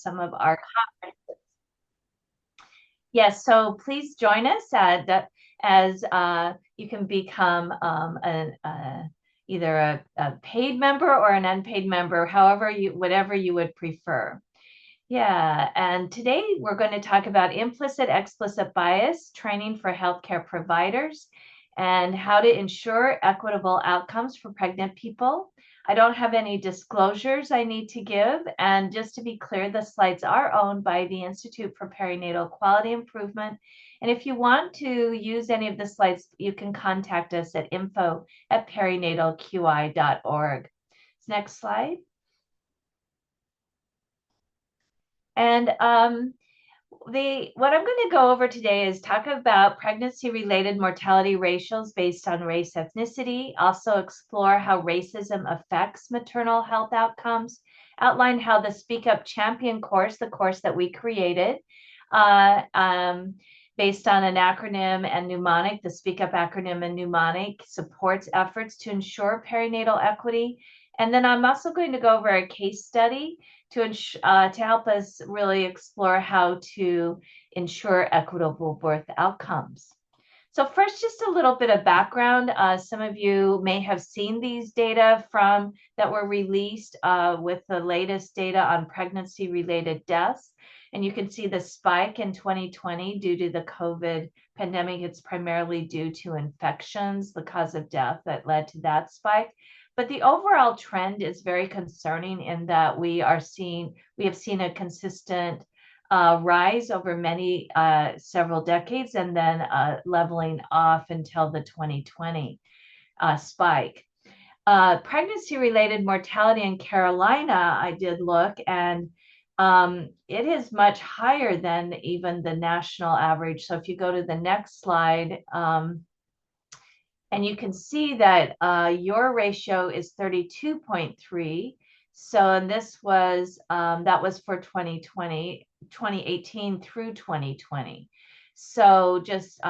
some of our conferences. Yes, so please join us as you can become either a paid member or an unpaid member, whatever you would prefer. Yeah, and today we're going to talk about implicit-explicit bias training for healthcare providers and how to ensure equitable outcomes for pregnant people. I don't have any disclosures I need to give, and just to be clear, the slides are owned by the Institute for Perinatal Quality Improvement. And if you want to use any of the slides, you can contact us at info@perinatalqi.org. Next slide. And what I'm going to go over today is talk about pregnancy-related mortality ratios based on race, ethnicity, also explore how racism affects maternal health outcomes, outline how the Speak Up Champion course, the course that we created, based on an acronym and mnemonic, the Speak Up acronym and mnemonic supports efforts to ensure perinatal equity. And then I'm also going to go over a case study to help us really explore how to ensure equitable birth outcomes. So first, just a little bit of background. Some of you may have seen these data that were released with the latest data on pregnancy-related deaths. And you can see the spike in 2020 due to the COVID pandemic. It's primarily due to infections, the cause of death that led to that spike. But the overall trend is very concerning in that we have seen a consistent rise over several decades and then leveling off until the 2020 spike. Pregnancy-related mortality in Carolina, I did look, and it is much higher than even the national average. So if you go to the next slide, and you can see that your ratio is 32.3. So, and that was for 2018 through 2020. So just,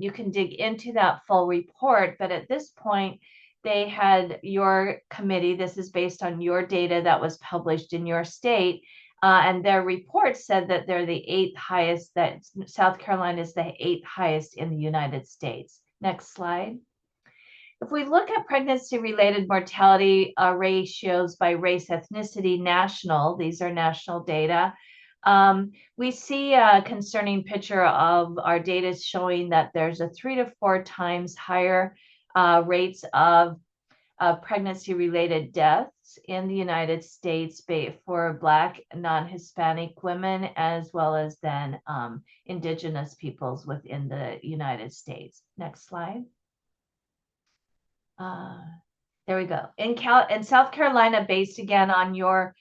you can dig into that full report, but at this point, they had your committee, this is based on your data that was published in your state, and their report said that they're the 8th highest, that South Carolina is the 8th highest in the United States. Next slide. If we look at pregnancy-related mortality ratios by race, ethnicity, these are national data, we see a concerning picture of our data showing that there's a 3 to 4 times higher rates of pregnancy-related deaths in the United States for Black non-Hispanic women, as well as then indigenous peoples within the United States. Next slide. There we go. In South Carolina, based again on your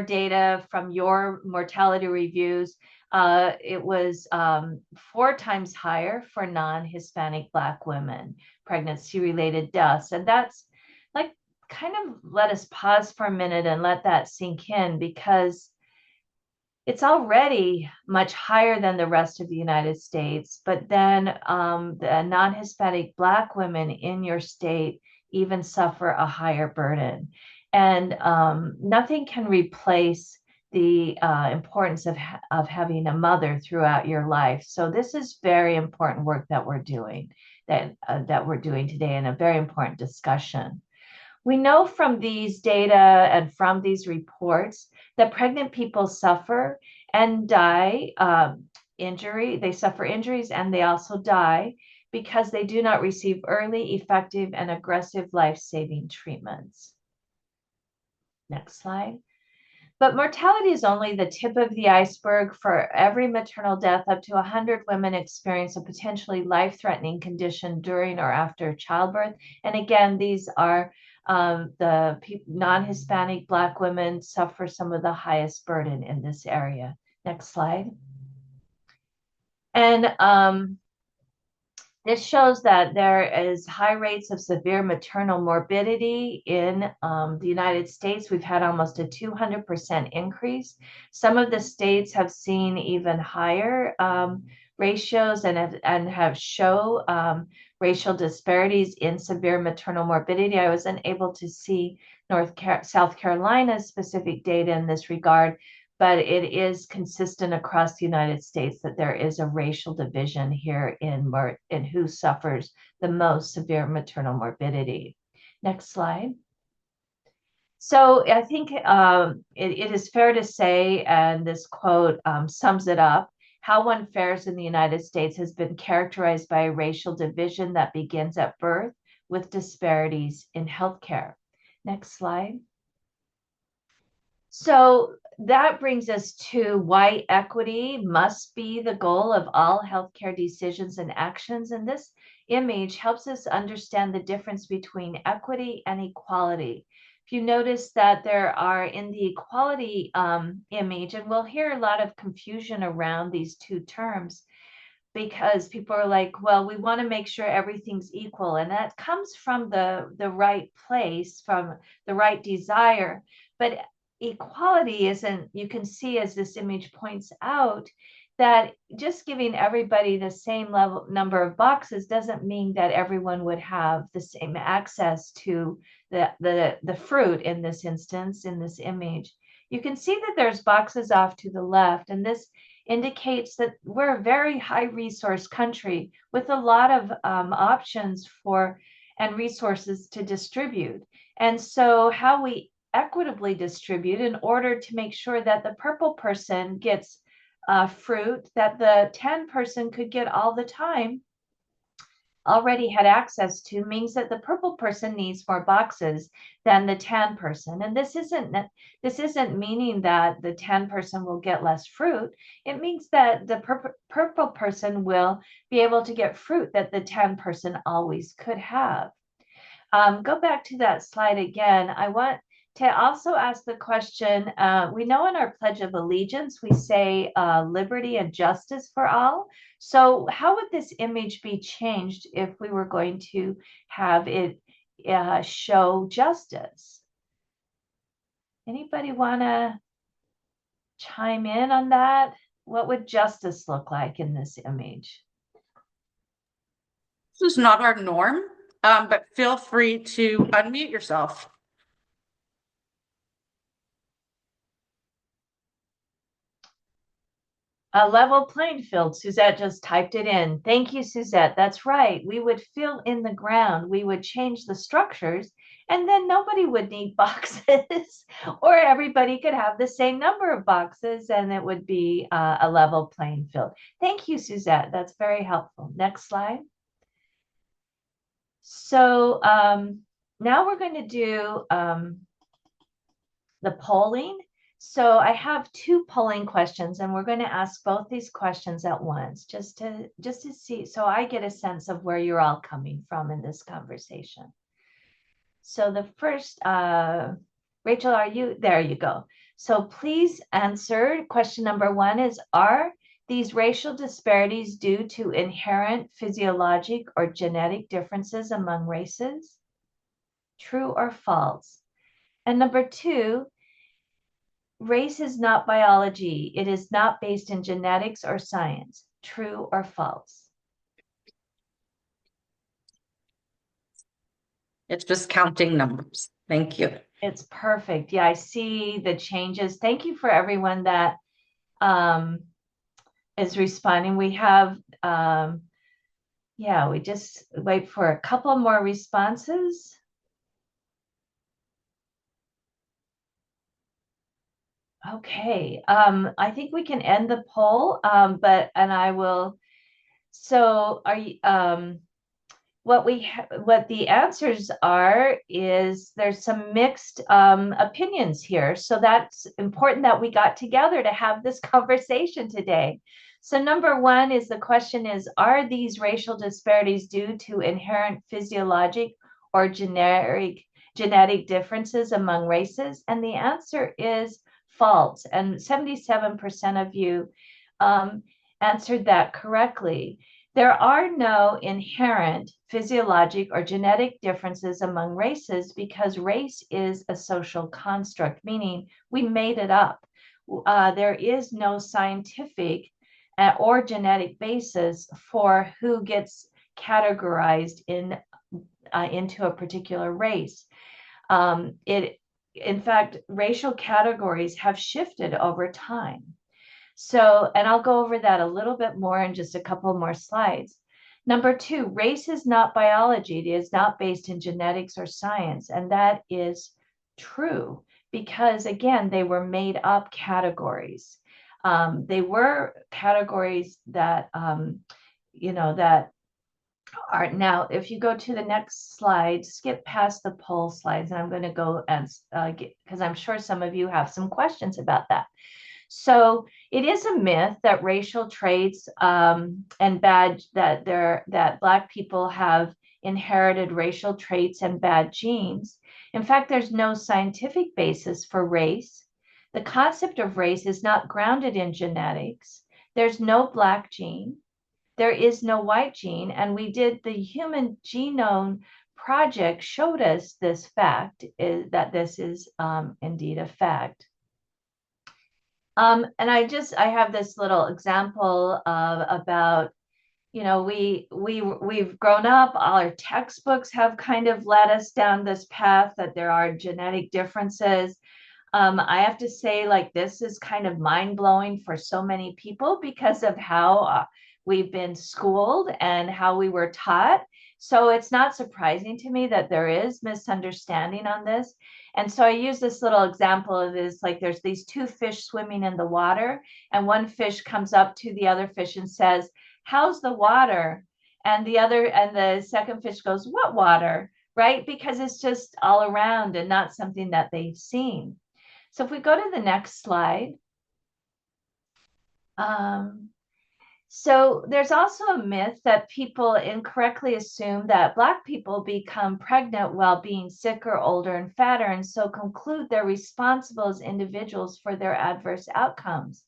data from your mortality reviews, it was 4 times higher for non-Hispanic Black women, pregnancy-related deaths. And that's like, kind of let us pause for a minute and let that sink in, because it's already much higher than the rest of the United States, but then the non-Hispanic Black women in your state even suffer a higher burden. And nothing can replace the importance of having a mother throughout your life. So this is very important work that we're doing, that we're doing today, and a very important discussion. We know from these data and from these reports that pregnant people suffer and die they suffer injuries, and they also die because they do not receive early, effective, and aggressive life-saving treatments. Next slide. But mortality is only the tip of the iceberg. For every maternal death, up to 100 women experience a potentially life-threatening condition during or after childbirth. And again, these are the non-Hispanic Black women suffer some of the highest burden in this area. Next slide. And this shows that there is high rates of severe maternal morbidity in the United States. We've had almost a 200% increase. Some of the states have seen even higher ratios and have shown racial disparities in severe maternal morbidity. I was unable to see South Carolina's specific data in this regard, but it is consistent across the United States that there is a racial division here in who suffers the most severe maternal morbidity. Next slide. So I think it is fair to say, and this quote sums it up, how one fares in the United States has been characterized by a racial division that begins at birth with disparities in healthcare. Next slide. So that brings us to why equity must be the goal of all healthcare decisions and actions. And this image helps us understand the difference between equity and equality. If you notice that there are in the equality image, and we'll hear a lot of confusion around these two terms, because people are like, well, we want to make sure everything's equal. And that comes from the right place, from the right desire. But equality isn't, you can see as this image points out, that just giving everybody the same level number of boxes doesn't mean that everyone would have the same access to the fruit in this instance, in this image. You can see that there's boxes off to the left, and this indicates that we're a very high resource country with a lot of options for and resources to distribute. And so how we equitably distribute in order to make sure that the purple person gets fruit that the tan person could get all the time, already had access to, means that the purple person needs more boxes than the tan person. And this isn't meaning that the tan person will get less fruit. It means that the purple person will be able to get fruit that the tan person always could have. Go back to that slide again. I want to also ask the question, we know in our Pledge of Allegiance, we say liberty and justice for all. So how would this image be changed if we were going to have it show justice? Anybody want to chime in on that? What would justice look like in this image? This is not our norm, but feel free to unmute yourself. A level playing field. Suzette just typed it in. Thank you, Suzette. That's right. We would fill in the ground. We would change the structures, and then nobody would need boxes, or everybody could have the same number of boxes, and it would be a level playing field. Thank you, Suzette. That's very helpful. Next slide. So now we're going to do the polling. So I have two polling questions, and we're going to ask both these questions at once, just to see, so I get a sense of where you're all coming from in this conversation. So the first, Rachel, are you, there you go. So please answer. Question number one is, are these racial disparities due to inherent physiologic or genetic differences among races? True or false? And number two, race is not biology. It is not based in genetics or science. True or false? It's just counting numbers. Thank you. It's perfect. Yeah, I see the changes. Thank you for everyone that is responding. We have, yeah, we just wait for a couple more responses. Okay, I think we can end the poll, and I will. So, are you? What the answers are is there's some mixed opinions here. So that's important that we got together to have this conversation today. So number one is, the question is, are these racial disparities due to inherent physiologic or genetic differences among races? And the answer is false. And 77% of you answered that correctly. There are no inherent physiologic or genetic differences among races, because race is a social construct, meaning we made it up. There is no scientific or genetic basis for who gets categorized into a particular race. in fact, racial categories have shifted over time. So, and I'll go over that a little bit more in just a couple more slides. Number two, race is not biology. It is not based in genetics or science. And that is true because, again, they were made up categories. They were categories that, that are now, if you go to the next slide, skip past the poll slides, and I'm going to go and because I'm sure some of you have some questions about that. So it is a myth that racial traits and that Black people have inherited racial traits and bad genes. In fact, there's no scientific basis for race. The concept of race is not grounded in genetics. There's no Black gene. There is no white gene. And we did the Human Genome Project showed us this fact, is that this is indeed a fact. And I have this little example about, we've grown up, all our textbooks have kind of led us down this path that there are genetic differences. I have to say, like, this is kind of mind blowing for so many people because of how we've been schooled and how we were taught. So it's not surprising to me that there is misunderstanding on this. And so I use this little example of this, like there's these two fish swimming in the water, and one fish comes up to the other fish and says, "How's the water?" And the second fish goes, "What water?" Right? Because it's just all around and not something that they've seen. So if we go to the next slide, so there's also a myth that people incorrectly assume that Black people become pregnant while being sicker, older, and fatter, and so conclude they're responsible as individuals for their adverse outcomes.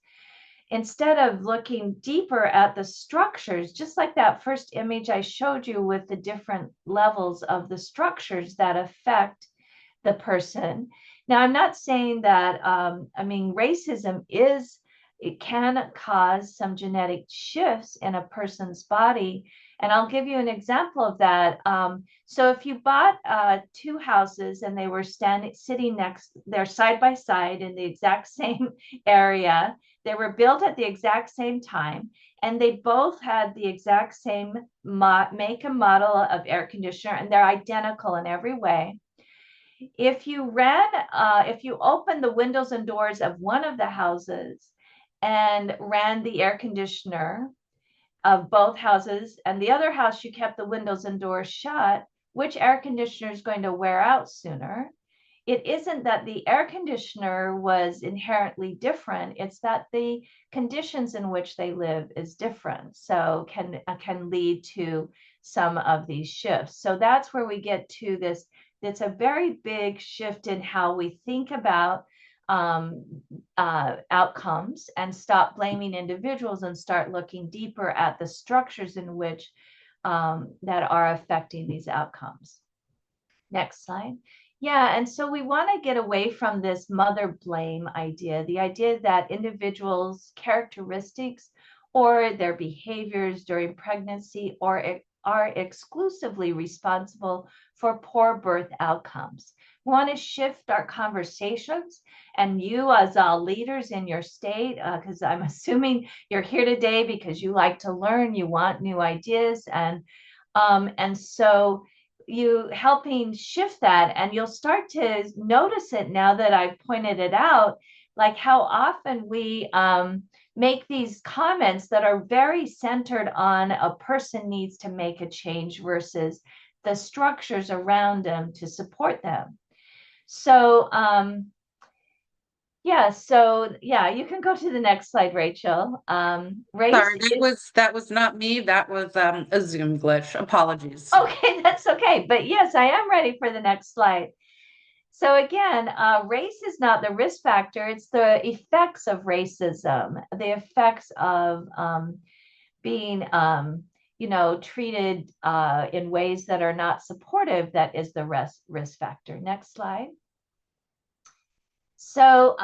Instead of looking deeper at the structures, just like that first image I showed you with the different levels of the structures that affect the person. Now, I'm not saying that, racism it can cause some genetic shifts in a person's body. And I'll give you an example of that. So if you bought two houses and they were sitting they're side by side in the exact same area, they were built at the exact same time, and they both had the exact same make and model of air conditioner, and they're identical in every way. If you open the windows and doors of one of the houses and ran the air conditioner of both houses, and the other house you kept the windows and doors shut, which air conditioner is going to wear out sooner? It isn't that the air conditioner was inherently different, it's that the conditions in which they live is different, so can lead to some of these shifts. So that's where we get to this. It's a very big shift in how we think about outcomes, and stop blaming individuals and start looking deeper at the structures in which that are affecting these outcomes. Next slide. Yeah, and so we want to get away from this mother blame idea, the idea that individuals' characteristics or their behaviors during pregnancy are exclusively responsible for poor birth outcomes. We want to shift our conversations, and you as leaders in your state, because I'm assuming you're here today because you like to learn, you want new ideas, and so you helping shift that, and you'll start to notice it now that I've pointed it out, like how often we make these comments that are very centered on a person needs to make a change versus the structures around them to support them. So you can go to the next slide, Rachel. Sorry, that was not me. That was a Zoom glitch. Apologies. Okay, that's okay. But yes, I am ready for the next slide. So again, race is not the risk factor, it's the effects of racism, the effects of being treated in ways that are not supportive, that is the risk factor. Next slide. So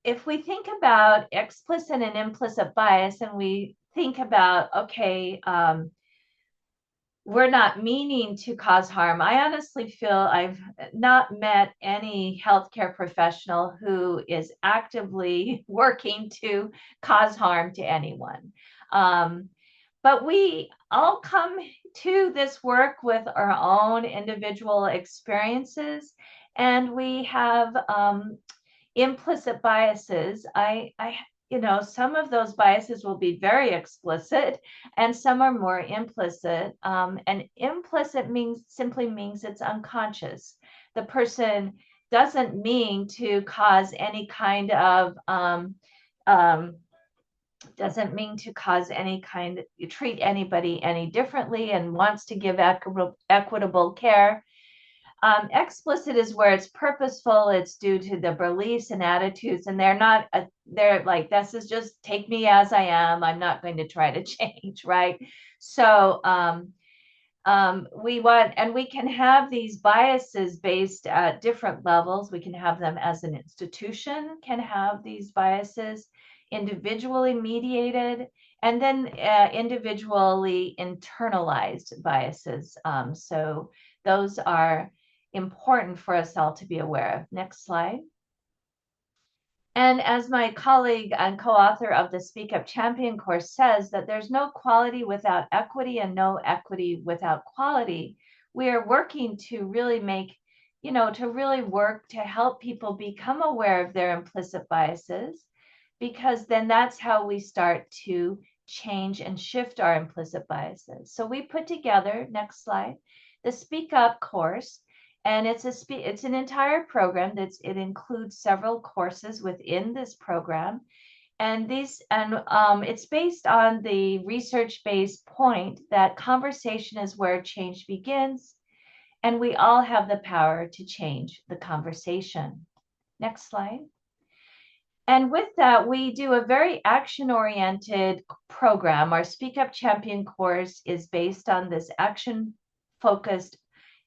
if we think about explicit and implicit bias, and we think about, okay, we're not meaning to cause harm. I honestly feel I've not met any healthcare professional who is actively working to cause harm to anyone. But we all come to this work with our own individual experiences, and we have implicit biases. Some of those biases will be very explicit, and some are more implicit. And implicit simply means it's unconscious. The person doesn't mean to cause any kind of doesn't mean to cause any kind, treat anybody any differently, and wants to give equitable care. Explicit is where it's purposeful, it's due to the beliefs and attitudes, and they're like, this is just take me as I am, I'm not going to try to change, right? So we can have these biases based at different levels. We can have them as an institution, can have these biases individually mediated, and then individually internalized biases. So those are important for us all to be aware of. Next slide. And as my colleague and co-author of the Speak Up Champion course says, that there's no quality without equity and no equity without quality. We are working to really work to help people become aware of their implicit biases, because then that's how we start to change and shift our implicit biases. So we put together, next slide, the Speak Up course. And it's an entire program it includes several courses within this program. And it's based on the research-based point that conversation is where change begins, and we all have the power to change the conversation. Next slide. And with that, we do a very action-oriented program. Our Speak Up Champion course is based on this action-focused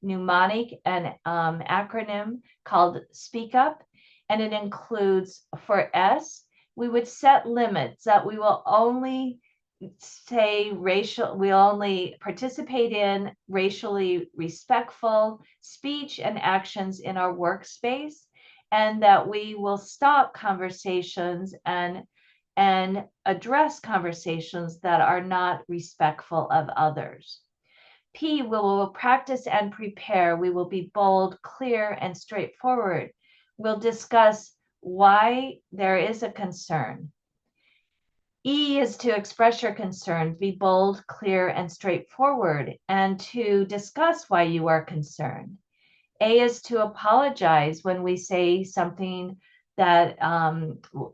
mnemonic and acronym called Speak Up. And it includes, for S, we would set limits that we will only we only participate in racially respectful speech and actions in our workspace, and that we will stop conversations and address conversations that are not respectful of others. P, we will practice and prepare. We will be bold, clear, and straightforward. We'll discuss why there is a concern. E is to express your concern, be bold, clear, and straightforward, and to discuss why you are concerned. A is to apologize when we say something that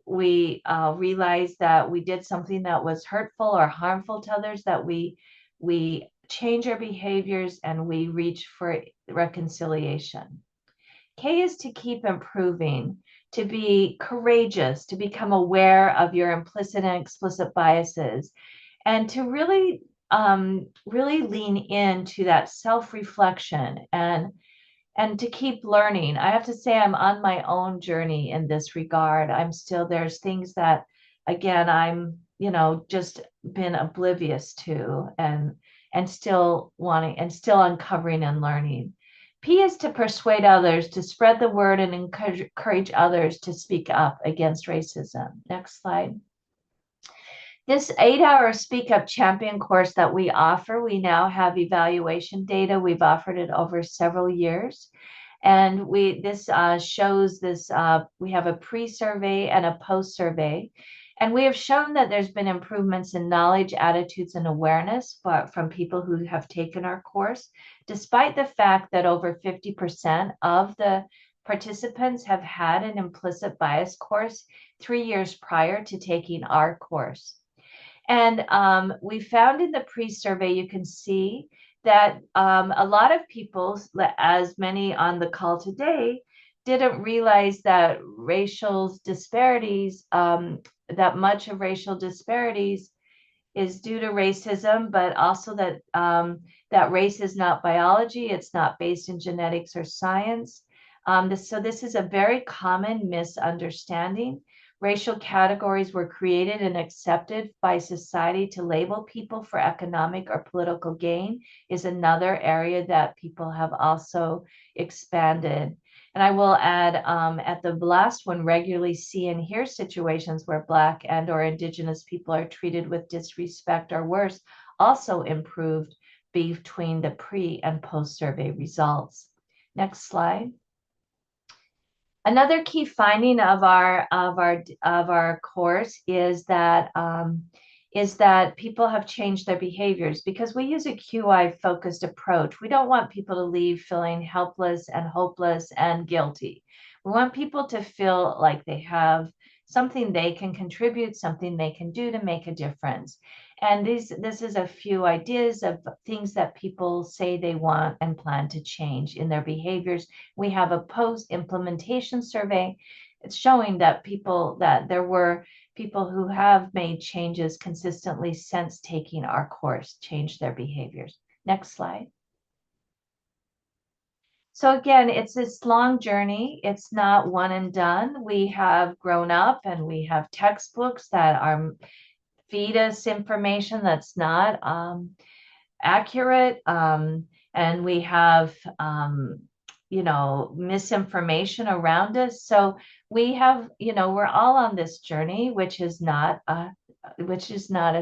we realize that we did something that was hurtful or harmful to others, that we change our behaviors and we reach for reconciliation. K is to keep improving, to be courageous, to become aware of your implicit and explicit biases, and to really lean into that self-reflection and to keep learning. I have to say I'm on my own journey in this regard. There's things that, again, I'm, just been oblivious to and still uncovering and learning. P is to persuade others, to spread the word and encourage others to speak up against racism. Next slide. This 8-hour Speak Up Champion course that we offer, we now have evaluation data. We've offered it over several years. And this shows this, we have a pre-survey and a post-survey. And we have shown that there's been improvements in knowledge, attitudes, and awareness from people who have taken our course, despite the fact that over 50% of the participants have had an implicit bias course 3 years prior to taking our course. And we found in the pre-survey, you can see that a lot of people, as many on the call today, didn't realize that that much of racial disparities is due to racism, but also that that race is not biology, it's not based in genetics or science. So this is a very common misunderstanding. Racial categories were created and accepted by society to label people for economic or political gain is another area that people have also expanded. And I will add at the last one, regularly see and hear situations where Black and or Indigenous people are treated with disrespect or worse also improved between the pre and post survey results. Next slide. Another key finding of our course is that people have changed their behaviors because we use a QI focused approach. We don't want people to leave feeling helpless and hopeless and guilty. We want people to feel like they have something they can contribute, something they can do to make a difference. And this is a few ideas of things that people say they want and plan to change in their behaviors. We have a post-implementation survey. It's showing that there were people who have made changes consistently since taking our course, changed their behaviors. Next slide. So again, it's this long journey. It's not one and done. We have grown up and we have textbooks that are feed us information that's not accurate, and we have misinformation around us. So we have, we're all on this journey, which is not a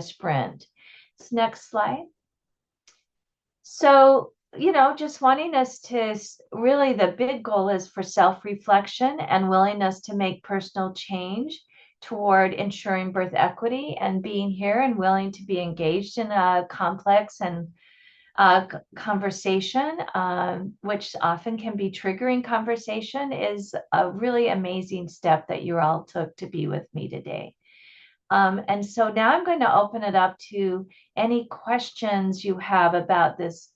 sprint. Next slide. So just wanting us to really, the big goal is for self-reflection and willingness to make personal change toward ensuring birth equity, and being here and willing to be engaged in a complex and conversation, which often can be triggering conversation, is a really amazing step that you all took to be with me today. And so now I'm going to open it up to any questions you have about this